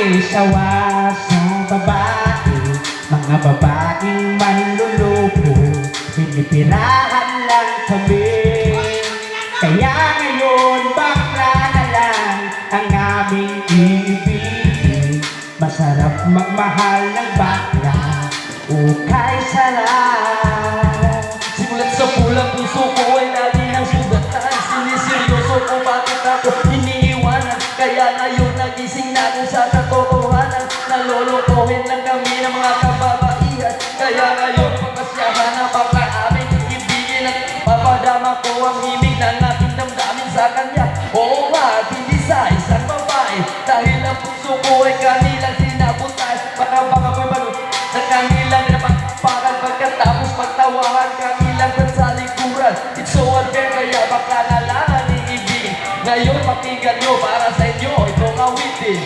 sawa sa babae, mga babaeng manlulupo, pinipirahan lang kami. Kaya ngayon bakla na lang ang aming ibigin. Masarap magmahal ng bakla, ukay sarap. Simulat sa pulang puso ko ay lagi ng sugatan. Siniseryoso ko bakit ako iniiwanan. Kaya ngayon nagising na ako sa katotohanan. Nalolokohin lang kami ng mga kababaihan. Kaya ngayon pagkasyahan na bakla aming ibigin. At papadama ko ang himig ng aking damdamin sa kanya. Oo nga, hindi sa isang babae. Dahil ang puso ko ay kanilang sinabutay. Baka ko'y mag sa kanilang napagpakan. Pagkatapos pagtawahan kanilang sa likuran. It's so unfair kaya bakla na lang ang iibigin. Ngayon pakinggan nyo para sa inyo itong awitin.